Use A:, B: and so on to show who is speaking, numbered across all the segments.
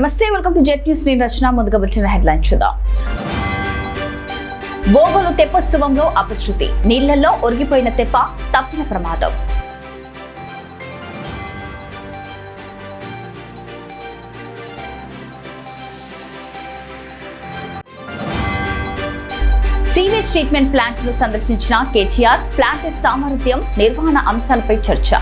A: నమస్తే, welcome to jet news. నేను రచన. ముందుగా వచ్చిన హెడ్లైన్ చూద్దాం. బోగోలు తెప్పోత్సవంలో అపశృతి, నీళ్లలో ఒరిగిపోయిన తెప్ప, తప్పిన ప్రమాదం. సీవేజ్ ట్రీట్మెంట్ ప్లాంట్ ను సందర్శించిన కేటీఆర్, ప్లాంట్ సామర్థ్యం, నిర్వహణ అంశాలపై చర్చ.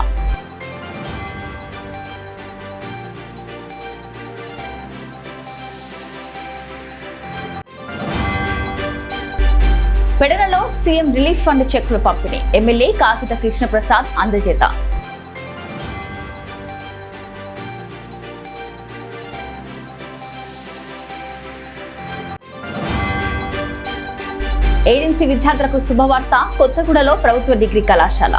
A: పెడరలో సీఎం రిలీఫ్ ఫండ్ చెక్కులు పంపిణీ, ఎమ్మెల్యే కాకిత కృష్ణప్రసాద్ అందజేత. ఏజెన్సీ విద్యార్థులకు శుభవార్త, కొత్తగూడలో ప్రభుత్వ డిగ్రీ కళాశాల.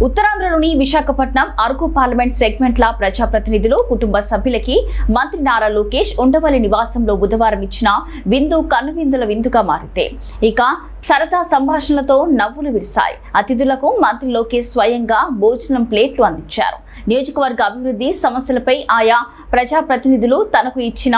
A: ఉత్తరాంధ్రలోని విశాఖపట్నం, అరకు పార్లమెంట్ సెగ్మెంట్ల ప్రజాప్రతినిధులు, కుటుంబ సభ్యులకి మంత్రి నారా లోకేష్ ఉండవల్లి నివాసంలో బుధవారం ఇచ్చిన విందు కన్నువిందుల విందుగా మారింది. ఇక సరదా సంభాషణలతో నవ్వులు విరిశాయి. అతిథులకు మంత్రి లోకేష్ స్వయంగా భోజనం ప్లేట్లు అందించారు. నియోజకవర్గ అభివృద్ధి సమస్యలపై ఆయా ప్రజాప్రతినిధులు తనకు ఇచ్చిన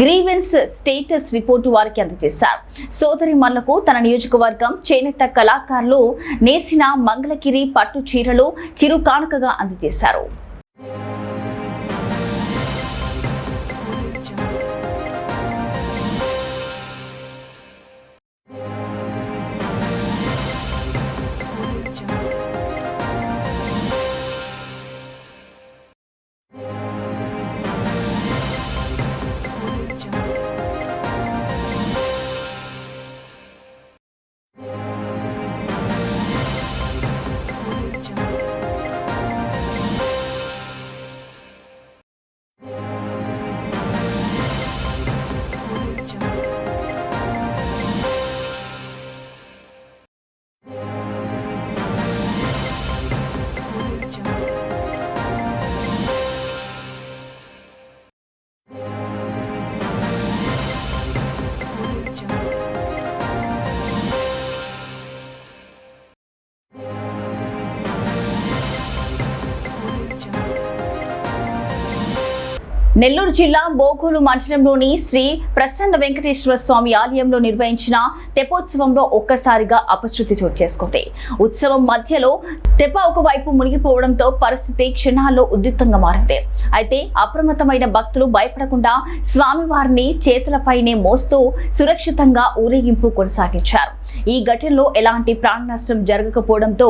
A: గ్రీవెన్స్ స్టేటస్ రిపోర్టు వారికి అందజేశారు. సోదరిమణులకు తన నియోజకవర్గం చేనేత కళాకారులు నేసిన మంగళగిరి పట్టు చీరలు చిరు కానుకగా అందజేశారు. నెల్లూరు జిల్లా బోగోలు మండలంలోని శ్రీ ప్రసన్న వెంకటేశ్వర స్వామి ఆలయంలో నిర్వహించిన తెప్పోత్సవంలో ఒక్కసారిగా అపశృతి చోటు చేసుకుంది. ఉత్సవం మధ్యలో తెప్ప ఒకవైపు మునిగిపోవడంతో పరిస్థితి క్షణాల్లో ఉద్రిక్తంగా మారింది. అయితే అప్రమత్తమైన భక్తులు భయపడకుండా స్వామివారిని చేతులపైనే మోస్తూ సురక్షితంగా ఊరేగింపు కొనసాగించారు. ఈ ఘటనలో ఎలాంటి ప్రాణ నష్టం జరగకపోవడంతో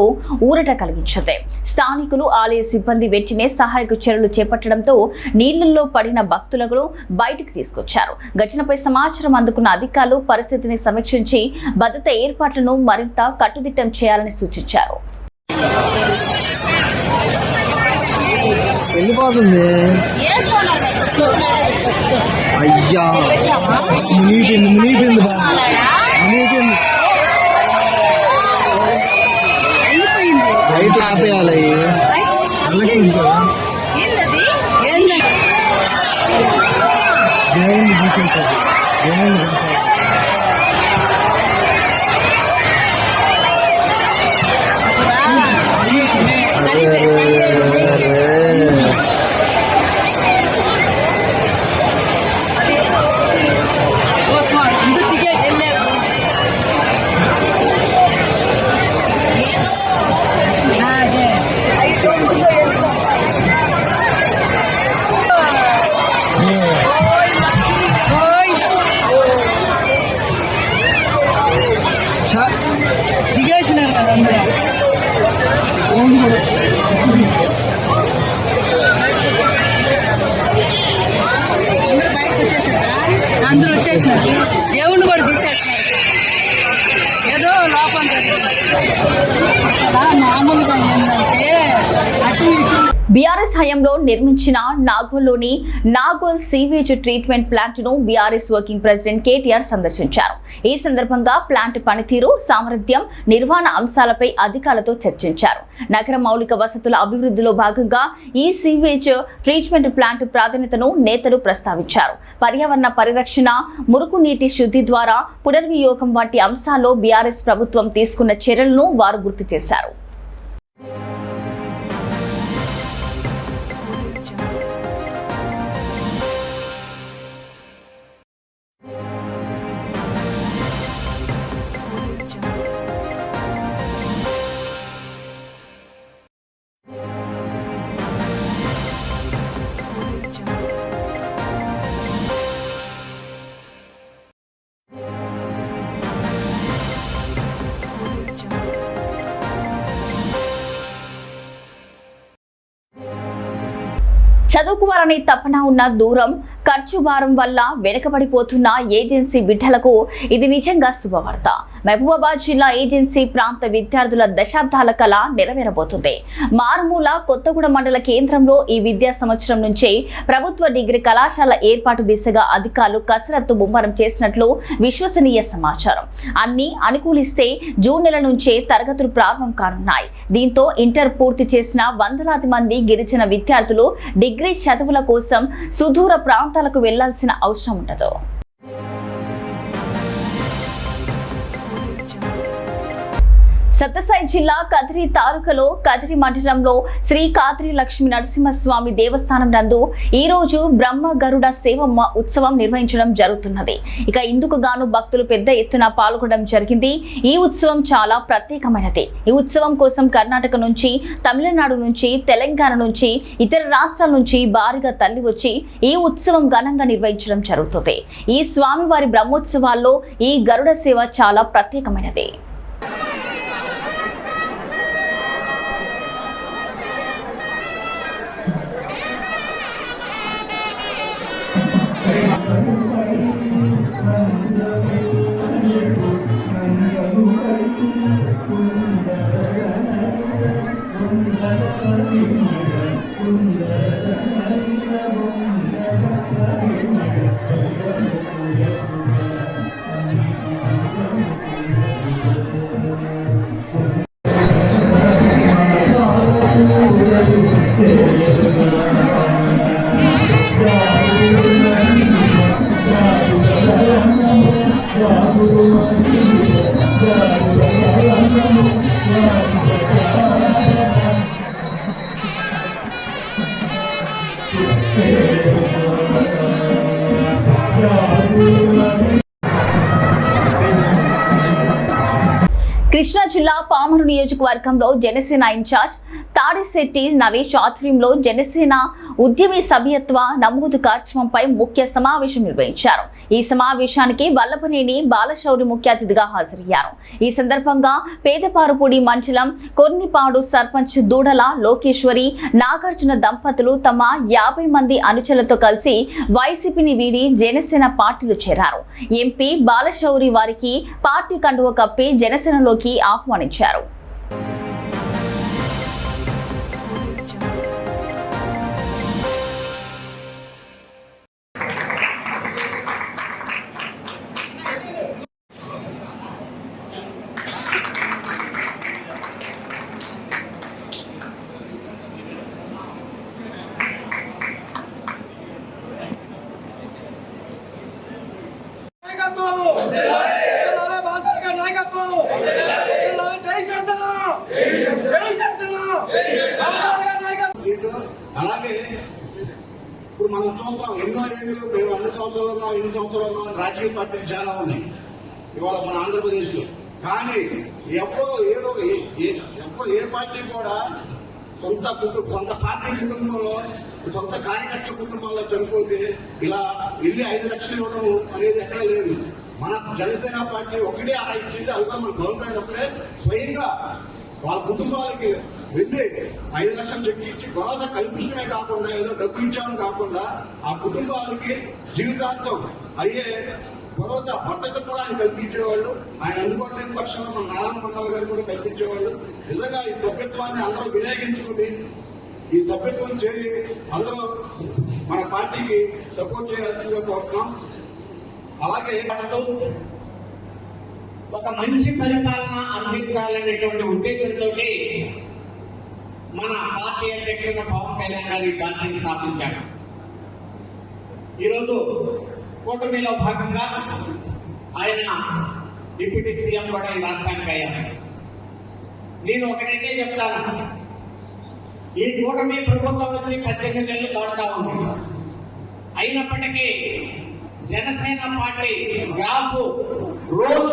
A: ఊరట కలిగించింది. స్థానికులు, ఆలయ సిబ్బంది వెంటనే సహాయక చర్యలు చేపట్టడంతో నీళ్లలో పడిన భక్తులను బయటకు తీసుకొచ్చారు. ఘటనపై సమాచారం అందుకున్న అధికారులు పరిస్థితిని సమీక్షించి భద్రత ఏర్పాట్లను మరింత కట్టుదిట్టం చేయాలని సూచించారు.
B: దిగేసినారు కదా అందరూ. బయటకు వచ్చేసారా? అందరూ వచ్చేసినారు. దేవుణ్ణి కూడా తీసేసినారు. ఏదో లోపం జరిగింది. మామూలుగా ఏంటంటే అటు ఇటు
A: బీఆర్ఎస్ హయాంలో నిర్మించిన నాగోల్లోని నాగోల్ సీవేజ్ ట్రీట్మెంట్ ప్లాంట్ ను బీఆర్ఎస్ వర్కింగ్ ప్రెసిడెంట్ కేటీఆర్ సందర్శించారు. ఈ సందర్భంగా ప్లాంట్ పనితీరు, సామర్థ్యం, నిర్వహణ అంశాలపై అధికారులతో చర్చించారు. నగర మౌలిక వసతుల అభివృద్ధిలో భాగంగా ఈ సీవేజ్ ట్రీట్మెంట్ ప్లాంట్ ప్రాధాన్యతను నేతలు ప్రస్తావించారు. పర్యావరణ పరిరక్షణ, మురుగునీటి శుద్ధి ద్వారా పునర్వినియోగం వంటి అంశాల్లో బీఆర్ఎస్ ప్రభుత్వం తీసుకున్న చర్యలను వారు గుర్తు చేశారు. చదువుకోవాలని తపన ఉన్న దూరం, ఖర్చు భారం వల్ల వెనుకబడిపోతున్న ఏజెన్సీ బిడ్డలకు ఇది నిజంగా శుభవార్త. మహబూబాబాద్ జిల్లా ఏజెన్సీ ప్రాంత విద్యార్థుల దశాబ్దాల కళ నెరవేరబోతుంది. మారుమూల కొత్తగూడ మండల కేంద్రంలో ఈ విద్యా సంవత్సరం నుంచే ప్రభుత్వ డిగ్రీ కళాశాల ఏర్పాటు దిశగా అధికారులు కసరత్తు ముమ్మరం చేసినట్లు విశ్వసనీయ సమాచారం. అన్ని అనుకూలిస్తే జూన్ నెల నుంచే తరగతులు ప్రారంభం కానున్నాయి. దీంతో ఇంటర్ పూర్తి చేసిన వందలాది మంది గిరిజన విద్యార్థులు డిగ్రీ చదువుల కోసం సుదూర ప్రాంతాలకు వెళ్లాల్సిన అవసరం ఉండదు. సత్యసాయి జిల్లా కదిరి తాలూకాలో కదిరి మండలంలో శ్రీ కాదిరి లక్ష్మీ నరసింహస్వామి దేవస్థానం నందు ఈ రోజు బ్రహ్మ గరుడ సేవ ఉత్సవం నిర్వహించడం జరుగుతున్నది. ఇక ఇందుకు గాను భక్తులు పెద్ద ఎత్తున పాల్గొనడం జరిగింది. ఈ ఉత్సవం చాలా ప్రత్యేకమైనది. ఈ ఉత్సవం కోసం కర్ణాటక నుంచి, తమిళనాడు నుంచి, తెలంగాణ నుంచి, ఇతర రాష్ట్రాల నుంచి భారీగా తరలి వచ్చి ఈ ఉత్సవం ఘనంగా నిర్వహించడం జరుగుతుంది. ఈ స్వామివారి బ్రహ్మోత్సవాల్లో ఈ గరుడ సేవ చాలా ప్రత్యేకమైనది. కృష్ణా జిల్లా పామరు నియోజకవర్గంలో జనసేన ఇన్ఛార్జ్ తాడిశెట్టి నరేష్ ఆధ్వర్యంలో జనసేన ఉద్యమి సభ్యత్వ నమోదు కార్యక్రమంపై ముఖ్య సమావేశం నిర్వహించారు. ఈ సమావేశానికి వల్లభనేని బాలశౌరి ముఖ్య అతిథిగా హాజరయ్యారు. ఈ సందర్భంగా పేదపారుపూడి మండలం కొర్నిపాడు సర్పంచ్ దూడల లోకేశ్వరి, నాగార్జున దంపతులు తమ 50 మంది అనుచరులతో కలిసి వైసీపీని వీడి జనసేన పార్టీలో చేరారు. ఎంపీ బాలశౌరి వారికి పార్టీ కండువ కప్పి జనసేనలోకి ఆహ్వానించారు.
C: అలాగే ఇప్పుడు మనం చూస్తాం ఎన్నో ఏళ్ళు మేము అన్ని సంవత్సరాలు ఇన్ని సంవత్సరాలు రాజకీయ పార్టీలు చాలా ఉన్నాయి ఇవాళ మన ఆంధ్రప్రదేశ్ లో. కానీ ఎప్పుడో ఏ పార్టీ కూడా సొంత పార్టీ కుటుంబంలో సొంత కార్యకర్తల కుటుంబాల్లో చనిపోతే ఇలా వెళ్ళి 5 లక్షలు ఇవ్వడం అనేది ఎక్కడ లేదు. మన జనసేన పార్టీ ఒకటే అలా ఇచ్చింది. అది కూడా మన గవర్నమెంట్ అప్పుడే స్వయంగా వాళ్ళ కుటుంబాలకి వెళ్ళి 5 లక్షలు చెక్ ఇచ్చి భరోసా కల్పించడమే కాకుండా ఏదో డబ్బు ఇచ్చామని కాకుండా ఆ కుటుంబాలకి జీవితాంతం అయ్యే భరోసా భద్రత కూడా ఆయన కల్పించేవాళ్ళు. ఆయన అందుబాటులో లేని పక్షంలో మన నారాయణ మండల గారు కూడా కల్పించేవాళ్ళు. నిజంగా ఈ సభ్యత్వాన్ని అందరూ వినియోగించుకుని ఈ సభ్యత్వం చేరి అందరూ మన పార్టీకి సపోర్ట్ చేయాల్సిందిగా కోరుతున్నాం. అలాగే
D: ఒక మంచి పరిపాలన అందించాలనేటువంటి ఉద్దేశంతో మన పార్టీ అధ్యక్షుడు పవన్ కళ్యాణ్ గారు ఈ పార్టీని స్థాపించారు. ఈరోజు కూటమిలో భాగంగా ఆయన డిప్యూటీ సీఎం కూడా ఈ రాష్ట్రానికి అయ్యారు. నేను ఒకటైతే చెప్తాను, ఈ కూటమి ప్రభుత్వం వచ్చి 18 నెలలు దాటుతా ఉంది. అయినప్పటికీ జనసేన పార్టీ గ్రాఫ్ రోజు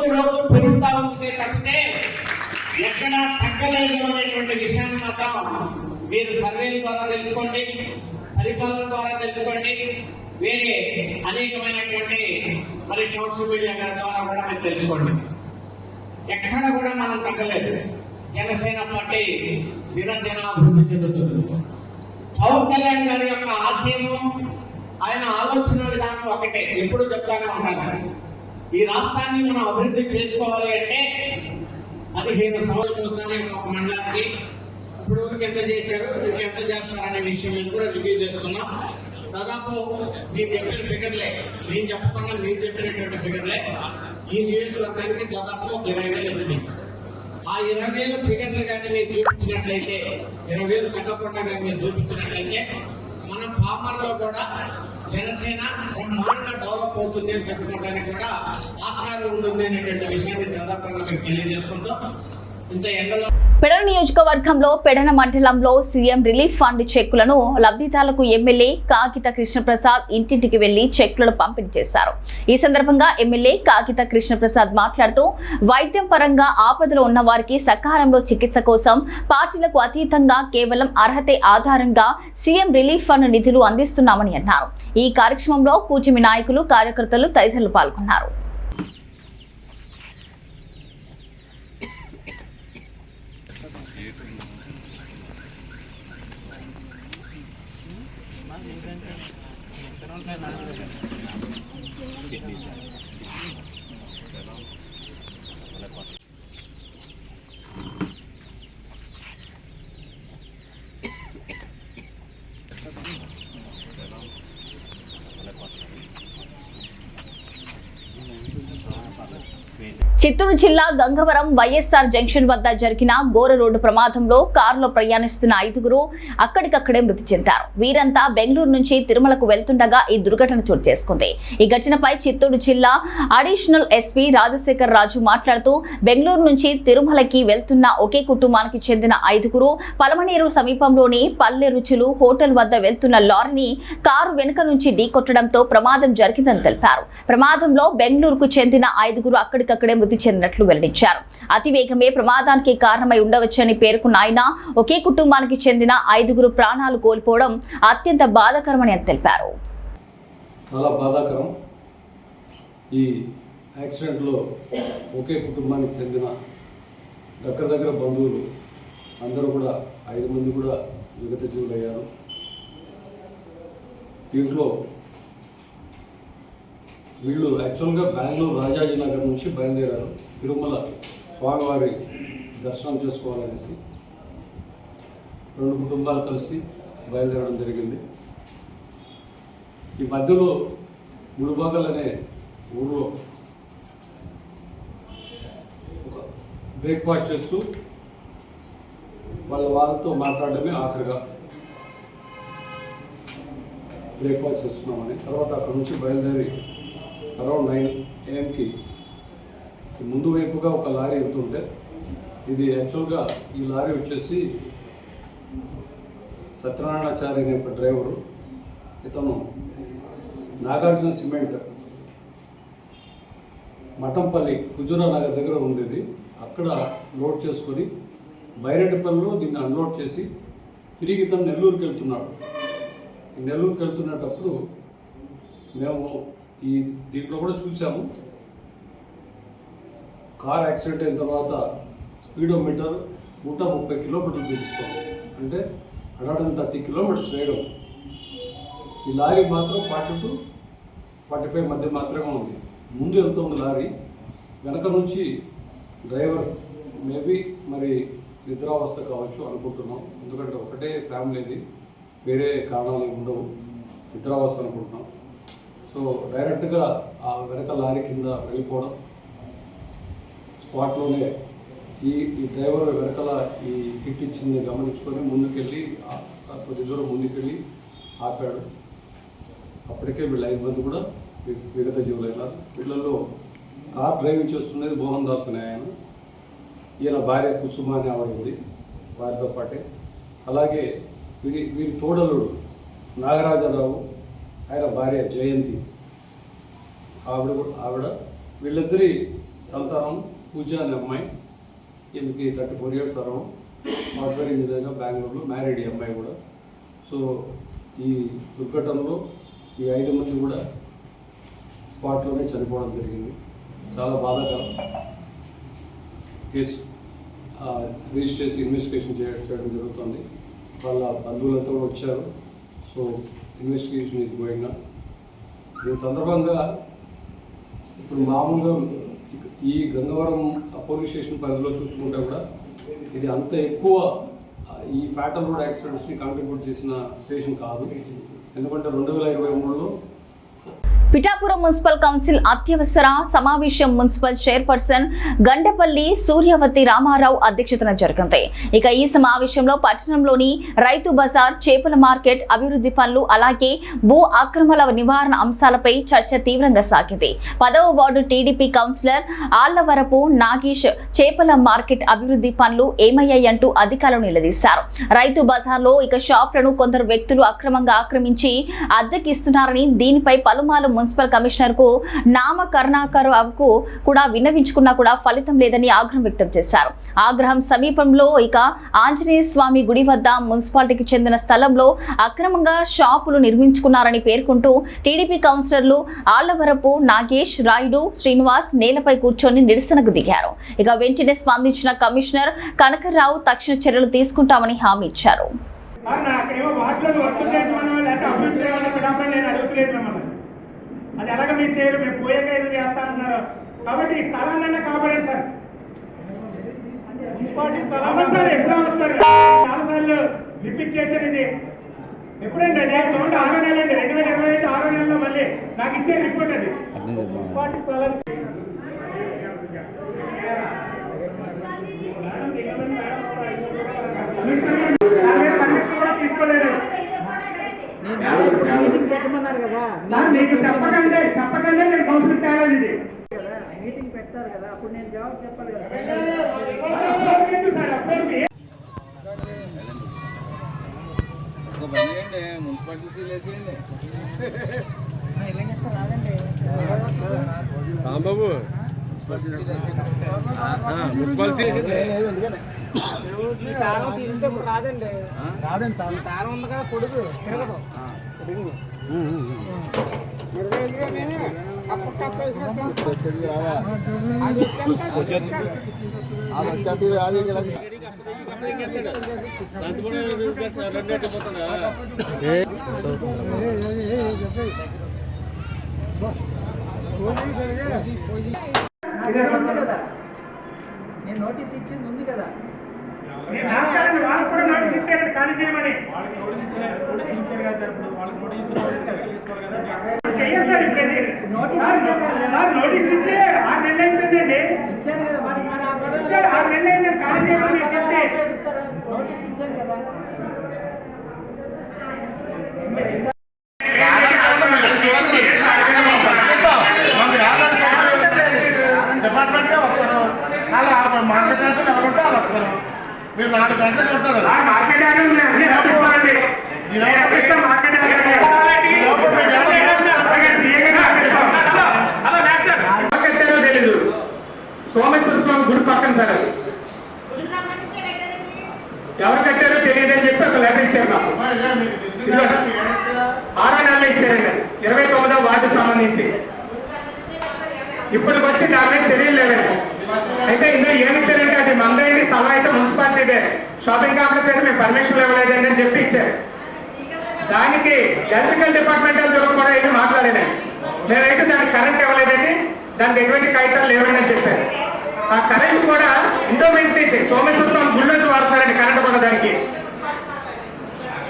D: పెరుగుతా ఉంది తప్పితే ఎక్కడా తగ్గలేదు అనేటువంటి విషయాన్ని మాత్రం మీరు సర్వేల ద్వారా తెలుసుకోండి, పరిపాలన ద్వారా తెలుసుకోండి, వేరే అనేకమైనటువంటి మరి సోషల్ మీడియా ద్వారా కూడా మీరు తెలుసుకోండి. ఎక్కడ కూడా మనం తగ్గలేదు. జనసేన పార్టీ దినదినాభివృద్ధి చెందుతుంది. పవన్ కళ్యాణ్ గారి యొక్క ఆశయము, ఆయన ఆలోచన విధానం ఒకటే, ఎప్పుడు చెప్తానే ఉంటాను. ఈ రాష్ట్రాన్ని మనం అభివృద్ధి చేసుకోవాలి అంటే 15 సంవత్సరాల కోసమే ఒక మండలానికి ఇప్పుడు వరకు ఎంత చేశారు, ఎంత చేస్తారనే విషయం కూడా రివ్యూ చేసుకున్నాం. దాదాపు మీరు చెప్పిన ఫిగర్లే, నేను చెప్పకుండా మీరు చెప్పినటువంటి ఫిగర్లే ఈ నియోజకవర్గానికి దాదాపు 20,000 వచ్చినాయి. ఆ 20,000 ఫిగర్లు కానీ మీరు చూపించినట్లయితే, 20,000 తగ్గకుండా కానీ మీరు చూపించినట్లయితే మన ఫార్మర్లో కూడా జనసేన బ్రహ్మాండంగా డెవలప్ అవుతుంది అని చెప్పుకోవడానికి కూడా ఆస్కారం ఉంటుంది అనేటువంటి విషయాన్ని సందర్భంగా మీకు తెలియజేసుకుంటాం. ఇంత ఎండలో
A: పెడన నియోజకవర్గంలో పెడన మండలంలో సీఎం రిలీఫ్ ఫండ్ చెక్కులను లబ్ధిదారులకు ఎమ్మెల్యే కాగిత కృష్ణప్రసాద్ ఇంటింటికి వెళ్లి చెక్కులను పంపిణీ చేశారు. ఈ సందర్భంగా ఎమ్మెల్యే కాగిత కృష్ణప్రసాద్ మాట్లాడుతూ వైద్యం పరంగా ఆపదలో ఉన్న వారికి సకాలంలో చికిత్స కోసం పార్టీలకు అతీతంగా కేవలం అర్హతే ఆధారంగా సీఎం రిలీఫ్ ఫండ్ నిధులు అందిస్తున్నామని అన్నారు. ఈ కార్యక్రమంలో కూచిమి నాయకులు, కార్యకర్తలు తదితరులు పాల్గొన్నారు. చిత్తూరు జిల్లా గంగవరం వైఎస్ఆర్ జంక్షన్ వద్ద జరిగిన ఘోర రోడ్డు ప్రమాదంలో కారులో ప్రయాణిస్తున్న 5గురు అక్కడికక్కడే మృతి చెందారు. వీరంతా బెంగళూరు నుంచి తిరుమలకు వెళ్తుండగా ఈ దుర్ఘటన చోటు చేసుకుంది. ఈ ఘటనపై చిత్తూరు జిల్లా అడిషనల్ ఎస్పీ రాజశేఖర్ రాజు మాట్లాడుతూ, బెంగళూరు నుంచి తిరుమలకి వెళ్తున్న ఒకే కుటుంబానికి చెందిన 5గురు పలమనేరు సమీపంలోని పల్లె రుచులు హోటల్ వద్ద వెళ్తున్న లారీని కారు వెనుక నుంచి ఢీకొట్టడంతో ప్రమాదం జరిగిందని తెలిపారు. ప్రమాదంలో బెంగళూరుకు చెందిన 5గురు అక్కడికక్కడే మృతి చెందినట్లు వెల్లడించారు. అతివేగమే ప్రమాదానికి కారణమై ఉండవచ్చని పేర్కొన్న ఆయన, ఒకే కుటుంబానికి చెందిన 5గురు ప్రాణాలు కోల్పోవడం అత్యంత బాధాకరమని తెలిపారు.
E: చాలా బాధాకరం. ఈ యాక్సిడెంట్లో ఒకే కుటుంబానికి చెందిన దగ్గర బంధువులు అందరూ కూడా 5 మంది కూడా విగత జీవులయ్యారు. దీంట్లో వీళ్ళు యాక్చువల్గా బెంగళూరు రాజాజీనగర్ నుంచి బయలుదేరారు. తిరుమల స్వామివారి దర్శనం చేసుకోవాలనేసి 2 కుటుంబాలు కలిసి బయలుదేరడం జరిగింది. ఈ మధ్యలో ముడుబాగల్ అనే ఊళ్ళో బ్రేక్ఫాస్ట్ చేస్తూ వాళ్ళతో మాట్లాడడమే ఆఖరిగా బ్రేక్ఫాస్ట్ చేస్తున్నామని, తర్వాత అక్కడ నుంచి బయలుదేరి అరౌండ్ 9 AM ముందు వైపుగా ఒక లారీ వెళ్తుంటే, ఇది యాక్చువల్గా ఈ లారీ వచ్చేసి సత్యనారాయణాచారి అనే ఒక డ్రైవరు, ఇతను నాగార్జున సిమెంట్ మఠంపల్లి హుజూరా నగర్ దగ్గర ఉంది. ఇది అక్కడ లోడ్ చేసుకొని బైరెడ్డిపల్లిలో దీన్ని అన్లోడ్ చేసి తిరిగి ఇతను నెల్లూరుకి వెళ్తున్నాడు. నెల్లూరుకి వెళ్తున్నప్పుడు మేము ఈ దీంట్లో కూడా చూసాము, కార్ యాక్సిడెంట్ అయిన తర్వాత స్పీడోమీటర్ 130 కిలోమీటర్లు చూపిస్తాం, అంటే 130 కిలోమీటర్స్ వేగం. ఈ లారీ మాత్రం 40 to 45 మధ్య మాత్రమే ఉంది. ముందు వెళ్తుంది లారీ, వెనక నుంచి డ్రైవర్ మేబీ మరి నిద్రావస్థ కావచ్చు అనుకుంటున్నాం. ఎందుకంటే ఒకటే ఫ్యామిలీది, వేరే కారణాలు ఉండవు, నిద్రావస్థ అనుకుంటున్నాం. సో డైరెక్ట్గా ఆ వెనక లారీ కింద వెళ్ళిపోవడం, స్పాట్లోనే ఈ డ్రైవర్ వెనకాల ఈ హిట్ ఇచ్చింది గమనించుకొని ముందుకెళ్ళి కొద్ది దూరం ముందుకెళ్ళి ఆపాడు. అప్పటికే వీళ్ళు 5 మంది కూడా విగత జీవులైనారు. వీళ్ళల్లో కార్ డ్రైవింగ్ చేస్తున్నది మోహన్ దాస్ అనే ఆయన, ఈయన భార్య కుసుమ అని ఆవిడ ఉంది వారితో పాటే. అలాగే వీరి తోడలుడు నాగరాజరావు, ఆయన భార్య జయంతి ఆవిడ వీళ్ళిద్దరి సంతానం పూజ అనే అమ్మాయి, ఈమెకి 34 years అరవడం, సాఫ్ట్వేర్ ఇంజనీర్గా బెంగళూరులో మ్యారీడ్ ఈ అమ్మాయి కూడా. సో ఈ దుర్ఘటనలో ఈ 5 మంది కూడా స్పాట్లోనే చనిపోవడం జరిగింది. చాలా బాధాకరం. కేసు రిజిస్టర్ చేసి ఇన్వెస్టిగేషన్ చేయడం జరుగుతుంది. వాళ్ళ బంధువులంతా కూడా వచ్చారు. So investigation is going on. దీని సందర్భంగా ఇప్పుడు మామూలుగా ఈ గంగవరం పోలీస్ స్టేషన్ పరిధిలో చూసుకుంటే కూడా ఇది అంత ఎక్కువ ఈ ఫ్యాటల్ రోడ్ యాక్సిడెంట్స్ని కాంట్రిబ్యూట్ చేసిన స్టేషన్ కాదు. ఎందుకంటే 2023లో
A: పిఠాపురం మున్సిపల్ కౌన్సిల్ అత్యవసర సమావేశం మున్సిపల్ చైర్పర్సన్ గండపల్లి సూర్యవతి రామారావు అధ్యక్షతన జరిగింది. ఇక ఈ సమావేశంలో పట్టణంలోని రైతు బజార్, చేపల మార్కెట్ అభివృద్ధి పనులు, అలాగే భూ ఆక్రమణ నివారణ అంశాలపై చర్చ తీవ్రంగా సాగింది. 10వ వార్డు టీడీపీ కౌన్సిలర్ ఆళ్లవరపు నాగేష్ చేపల మార్కెట్ అభివృద్ధి పనులు ఏమయ్యాయంటూ అధికారులు నిలదీశారు. రైతు బజార్లో ఇక షాప్లను కొందరు వ్యక్తులు అక్రమంగా ఆక్రమించి అద్దెకిస్తున్నారని, దీనిపై పలుమార్లు మున్సిపల్ కమిషనర్ కు నామకరణాకరకు కూడా విన్నవించుకున్నా కూడా ఫలితం లేదని ఆగ్రహం వ్యక్తం చేశారు. ఆగ్రహం సమీపంలో ఇక ఆంజనేయ స్వామి గుడి వద్ద మున్సిపాలిటీకి చెందిన స్థలంలో అక్రమంగా షాపులు నిర్మించుకున్నారని పేర్కొంటూ టీడీపీ కౌన్సిలర్లు ఆళ్లవరపు నాగేష్, రాయుడు, శ్రీనివాస్ నేలపై కూర్చొని నిరసనకు దిగారు. ఇక వెంటనే స్పందించిన కమిషనర్ కనకరావు తక్షణ చర్యలు తీసుకుంటామని హామీ ఇచ్చారు.
F: అది ఎలాగ మీరు చేయరు, మేము పోయాక ఏదో చేస్తా అంటున్నారు. కాబట్టి ఈ స్థలాన్ని కాపాడండి సార్. మున్సిపాలిటీ స్థలం సార్ ఎట్లా వస్తారు? చాలాసార్లు రిపీట్ చేశారు. ఇది ఎప్పుడంటే చూడండి 6వ నెల అండి, 2025 6వ నెలలో మళ్ళీ నాకు ఇచ్చే రిపోర్ట్ అది మున్సిపాలిటీ స్థలానికి. పర్మిషన్ కూడా తీసుకోలేదు. మీకు చెప్పకండి నేను కౌన్సిల్ తేలేదు. ఇది మీటింగ్ పెడతారు కదా, అప్పుడు నేను జవాబు చెప్పాలి కదా.
G: రాంబాబు మున్సిపాలిటీ తాళం తీస్తే రాదండి. రాదండి, తాళం ఉంది కదా, కొడుకు తిరగదు. నేను నోటీస్ ఇచ్చింది ఉంది కదా, వాళ్ళకి కూడా నోటీస్ ఇచ్చారు ఖాళీ చేయమని. చెయ్యండి సార్, ఇప్పుడు నోటీస్ ఇచ్చి 6 నెలలు అయిపోయిందండి. ఇచ్చాను కదా, మరి 6 నెలలు అయింది ఖాళీ చేయమని చెప్తే నోటీస్ ఇచ్చాను కదా.
D: డిపార్ట్మెంట్గా వస్తారు, అలా మార్కెట్ ఎవరుంటే వాళ్ళు వస్తారు. మీరు 4 గంటలకు ఉంటారు. తెలీదు. సోమేశ్వర స్వామి గుడి పక్కన సార్, ఎవరు కట్టారో తెలియదని చెప్పి ఒక లెటర్ ఇచ్చారు నాకు. 6వ నెలలో ఇచ్చారండి, 29వ వార్డుకు సంబంధించి. ఇప్పటికి వచ్చి దాని మీద చర్యలు లేవండి. అయితే ఇందులో ఏమి ఇచ్చారంటే అది మందైంది, స్థలం అయితే మున్సిపాలిటీదే, షాపింగ్ కాంప్లెక్స్ అయితే మేము పర్మిషన్ ఇవ్వలేదండి అని చెప్పి ఇచ్చారు. దానికి ఎలక్ట్రికల్ డిపార్ట్మెంట్ కూడా ఏమి మాట్లాడేదండి. మేమైతే దానికి కరెంట్ ఇవ్వలేదండి, దానికి ఎటువంటి కాగితాలు లేవండి అని చెప్పారు.
F: ఆ కరెంట్ కూడా ఇండోమెంట్ నుంచి సోమేశ్వర స్వామి గుడి నుంచి వాడుతున్నారండి కరెంట్ కూడా దానికి.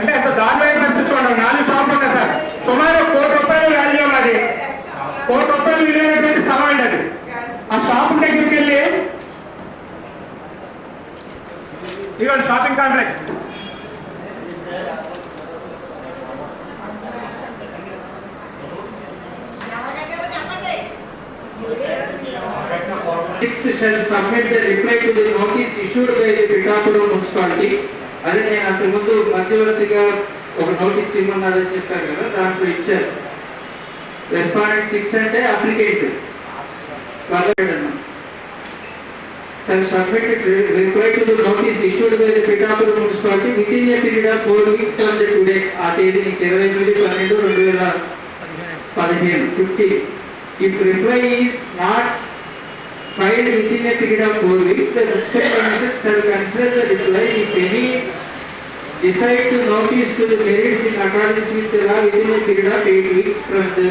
F: అంటే అంత దారుణమైన పరిస్థితి చూడండి. 4 షాపులు ఉన్నాయి సార్, సుమారు ₹1 కోటి వాల్యూ అది, ₹1 కోటి విలువైనటువంటి స్థలం అండి అది. ఆ షాపుల దగ్గరికి వెళ్ళి ఇదిగో shopping complex,
G: shall submit the reply to the notice issued by the Pithapuram municipality. అదే నేను అంతకుముందు మధ్యవర్తిగా ఒక నోటీస్ ఇవ్వమన్నారని చెప్పారు కదా, దాంట్లో ఇచ్చారు. రెస్పాండెంట్ 6 అంటే applicant shall submit reply to the notice issued by the Pithapuram municipality within a period of 4 weeks from the today. ఆ తేదీ 28/12/2015. 50. If reply is not filed within a period of 4 weeks, the municipal commission shall consider the reply, if any, decide to notice to the merits in accordance with the law within a period of 8 weeks from the.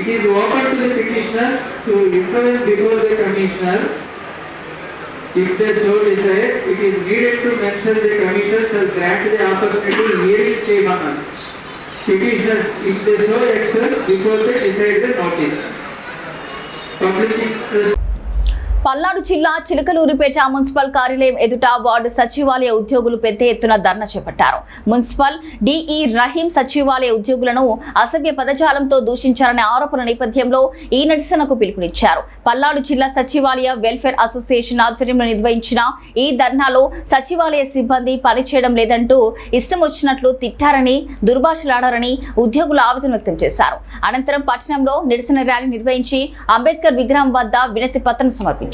G: It is open to the petitioner to intervene before the commissioner if they so desire. It is needed to mention the commissioner shall grant the opportunity hearing chairman petitioners if they so express before they decide the notice. Public interest.
A: Palnadu జిల్లా Chilakaluripet municipal కార్యాలయం ఎదుట ward సచివాలయ ఉద్యోగులు పెద్ద ఎత్తున ధర్నా చేపట్టారు. Municipal DE Rahim సచివాలయ ఉద్యోగులను అసభ్య పదజాలంతో దూషించారనే ఆరోపణల నేపథ్యంలో ఈ నిరసనకు పిలుపునిచ్చారు. పల్నాడు జిల్లా సచివాలయ వెల్ఫేర్ అసోసియేషన్ ఆధ్వర్యంలో నిర్వహించిన ఈ ధర్నాలో సచివాలయ సిబ్బంది పనిచేయడం లేదంటూ ఇష్టం వచ్చినట్లు తిట్టారని, దుర్భాషలాడారని ఉద్యోగులు ఆవేదన వ్యక్తం చేశారు. అనంతరం పట్టణంలో నిరసన ర్యాలీ నిర్వహించి అంబేద్కర్ విగ్రహం వద్ద వినతి పత్రం సమర్పించారు.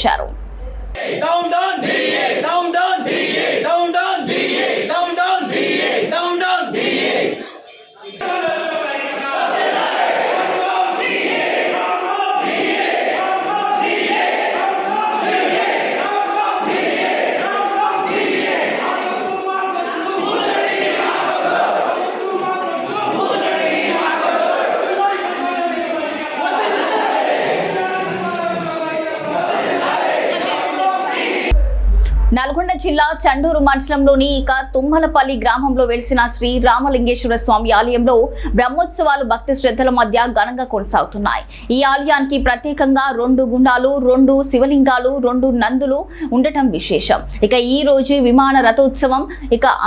A: నల్గొండ జిల్లా చండూరు మండలంలోని తుమ్మలపల్లి గ్రామంలో వెలిసిన శ్రీ రామలింగేశ్వర స్వామి ఆలయంలో బ్రహ్మోత్సవాలు భక్తి శ్రద్ధల మధ్య ఘనంగా కొనసాగుతున్నాయి. ఈ ఆలయానికి ప్రత్యేకంగా 2 గుండాలు, 2 శివలింగాలు, 2 నందులు ఉండటం విశేషం. ఈ రోజు విమాన రథోత్సవం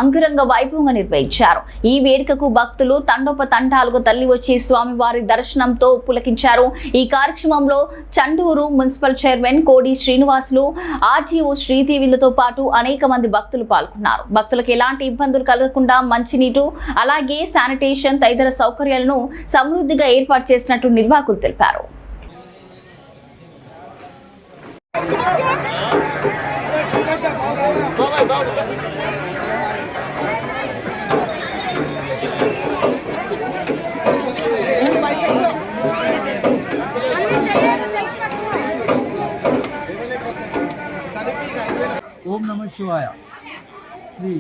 A: అంగరంగ వైభవంగా నిర్వహించారు. ఈ వేడుకకు భక్తులు తండోపతండాలుగా తల్లి వచ్చి స్వామివారి దర్శనంతో పులకించారు. ఈ కార్యక్రమంలో చండూరు మున్సిపల్ చైర్మన్ కోడి శ్రీనివాసులు, ఆర్టీఓ శ్రీదేవిలతో పాటు అనేక మంది భక్తులు పాల్గొన్నారు. భక్తులకు ఎలాంటి ఇబ్బందులు కలగకుండా మంచినీరు, అలాగే శానిటేషన్ తదితర సౌకర్యాలను సమృద్ధిగా ఏర్పాటు చేసినట్టు నిర్వాహకులు తెలిపారు.
H: ఓం నమ శివాయ. శ్రీ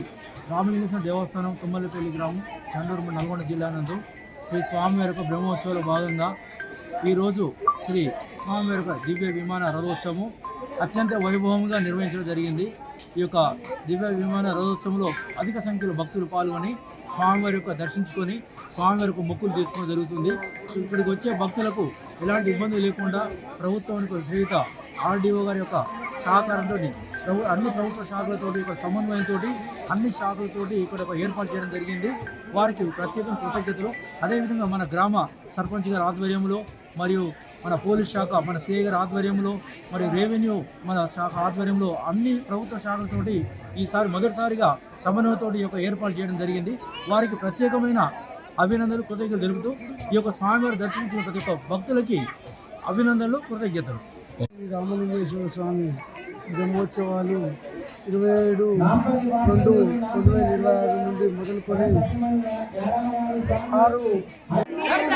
H: రామలింగేశ్వర దేవస్థానం తుమ్మలపల్లి గ్రామం చండూరు నల్గొండ జిల్లా నందు శ్రీ స్వామివారి యొక్క బ్రహ్మోత్సవంలో భాగంగా ఈరోజు శ్రీ స్వామివారి యొక్క దివ్య విమాన రథోత్సవం అత్యంత వైభవంగా నిర్వహించడం జరిగింది. ఈ యొక్క దివ్య విమాన రథోత్సవంలో అధిక సంఖ్యలో భక్తులు పాల్గొని స్వామివారి యొక్క దర్శించుకొని స్వామివారి యొక్క మొక్కులు తీసుకోవడం జరుగుతుంది. ఇక్కడికి వచ్చే భక్తులకు ఎలాంటి ఇబ్బంది లేకుండా ప్రభుత్వానికి సహిత ఆర్డీఓ గారి యొక్క సహకారంతో అన్ని ప్రభుత్వ శాఖలతోటి ఇక్కడ సమన్వయంతో అన్ని శాఖలతోటి ఇక్కడ ఏర్పాటు చేయడం జరిగింది. వారికి ప్రత్యేక కృతజ్ఞతలు. అదేవిధంగా మన గ్రామ సర్పంచ్ గారి ఆధ్వర్యంలో, మరియు మన పోలీస్ శాఖ, మన సిఐ గారి ఆధ్వర్యంలో, మరియు రెవెన్యూ మన శాఖ ఆధ్వర్యంలో అన్ని ప్రభుత్వ శాఖలతోటి ఈసారి మొదటిసారిగా సమన్వయంతో ఈ యొక్క ఏర్పాటు చేయడం జరిగింది. వారికి ప్రత్యేకమైన అభినందనలు, కృతజ్ఞతలు తెలుపుతూ ఈ యొక్క స్వామివారి దర్శించిన ప్రతి ఒక్క భక్తులకి అభినందనలు, కృతజ్ఞతలు.
I: రామలింగేశ్వర స్వామి బ్రహ్మోత్సవాలు 27/2/2026 నుండి మొదలుకొని 6